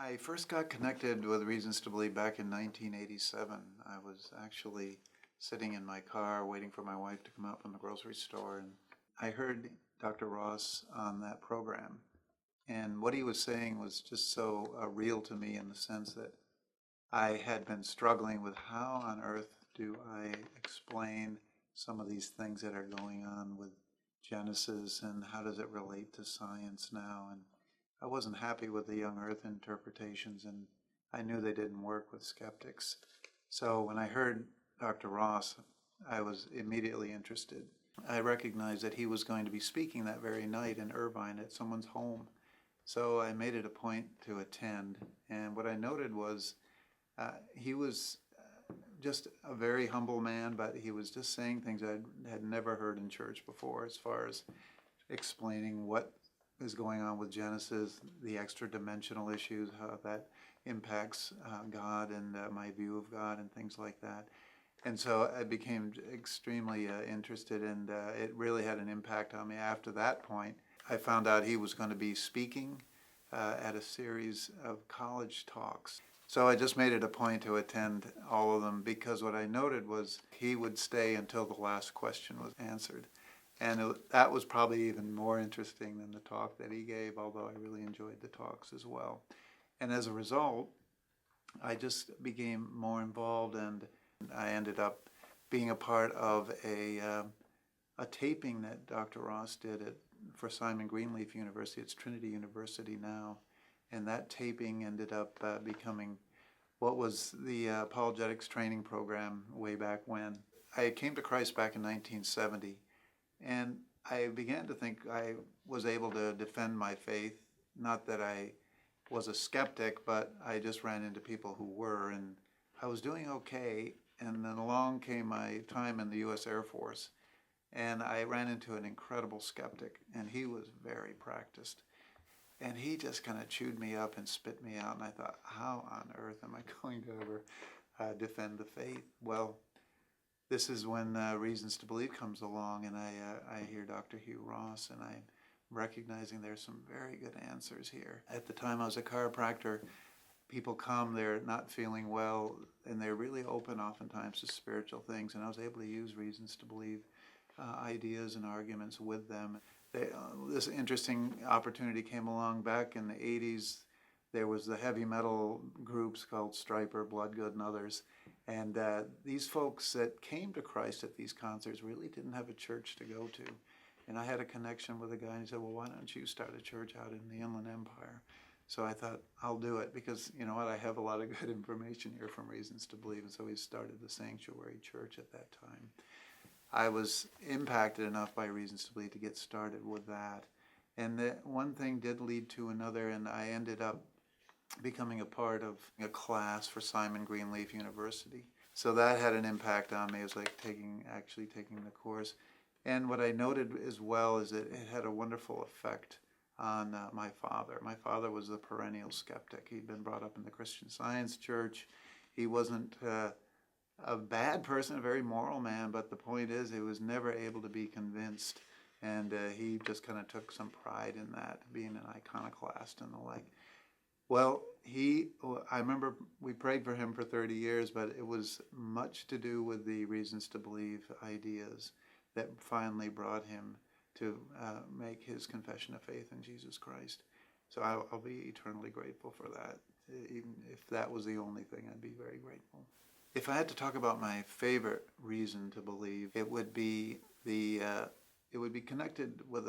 I first got connected with Reasons to Believe back in 1987. I was actually sitting in my car waiting for my wife to come out from the grocery store, and I heard Dr. Ross on that program. And what he was saying was just so real to me in the sense that I had been struggling with how on earth do I explain some of these things that are going on with Genesis and how does it relate to science now? And I wasn't happy with the young earth interpretations, and I knew they didn't work with skeptics. So when I heard Dr. Ross, I was immediately interested. I recognized that he was going to be speaking that very night in Irvine at someone's home. So I made it a point to attend, and what I noted was he was just a very humble man, but he was just saying things I had never heard in church before as far as explaining what is going on with Genesis, the extra dimensional issues, how that impacts God and my view of God and things like that. And so I became extremely interested, and it really had an impact on me. After that point, I found out he was going to be speaking at a series of college talks. So I just made it a point to attend all of them because what I noted was he would stay until the last question was answered. And that was probably even more interesting than the talk that he gave, although I really enjoyed the talks as well. And as a result, I just became more involved, and I ended up being a part of a taping that Dr. Ross did for Simon Greenleaf University. It's Trinity University now. And that taping ended up becoming what was the apologetics training program way back when. I came to Christ back in 1970, and I began to think I was able to defend my faith. Not that I was a skeptic, but I just ran into people who were, and I was doing okay. And then along came my time in the U.S. Air Force, and I ran into an incredible skeptic, and he was very practiced. And he just kind of chewed me up and spit me out, and I thought, how on earth am I going to ever defend the faith? Well, this is when Reasons to Believe comes along, and I hear Dr. Hugh Ross, and I'm recognizing there's some very good answers here. At the time I was a chiropractor, people come, they're not feeling well, and they're really open oftentimes to spiritual things, and I was able to use Reasons to Believe ideas and arguments with them. This interesting opportunity came along back in the 80s. There was the heavy metal groups called Stryper, Bloodgood, and others. And these folks that came to Christ at these concerts really didn't have a church to go to. And I had a connection with a guy, and he said, well, why don't you start a church out in the Inland Empire? So I thought, I'll do it because, you know what, I have a lot of good information here from Reasons to Believe. And so we started the Sanctuary Church at that time. I was impacted enough by Reasons to Believe to get started with that. And one thing did lead to another, and I ended up becoming a part of a class for Simon Greenleaf University. So that had an impact on me. It was like actually taking the course. And what I noted as well is that it had a wonderful effect on my father. My father was a perennial skeptic. He'd been brought up in the Christian Science Church. He wasn't a bad person, a very moral man, but the point is he was never able to be convinced, and he just kind of took some pride in that, being an iconoclast and the like. Well, I remember we prayed for him for 30 years, but it was much to do with the Reasons to Believe ideas that finally brought him to make his confession of faith in Jesus Christ. So I'll be eternally grateful for that. Even if that was the only thing, I'd be very grateful. If I had to talk about my favorite reason to believe, it would be connected with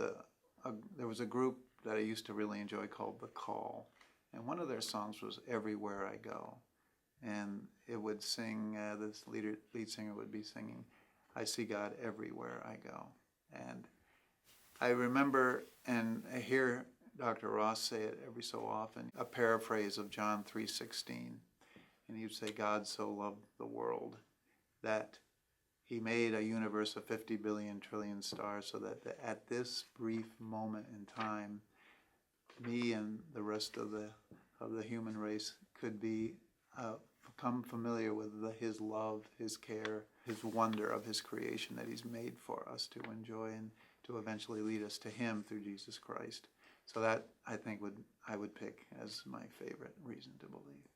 there was a group that I used to really enjoy called The Call, and one of their songs was Everywhere I Go, and it would sing, this lead singer would be singing, I see God everywhere I go. And I remember, and I hear Dr. Ross say it every so often, a paraphrase of John 3:16. And he would say, God so loved the world that he made a universe of 50 billion trillion stars so that at this brief moment in time, me and the rest of the human race could become familiar with his love, his care, his wonder of his creation that he's made for us to enjoy and to eventually lead us to him through Jesus Christ. So that, I think, I would pick as my favorite reason to believe.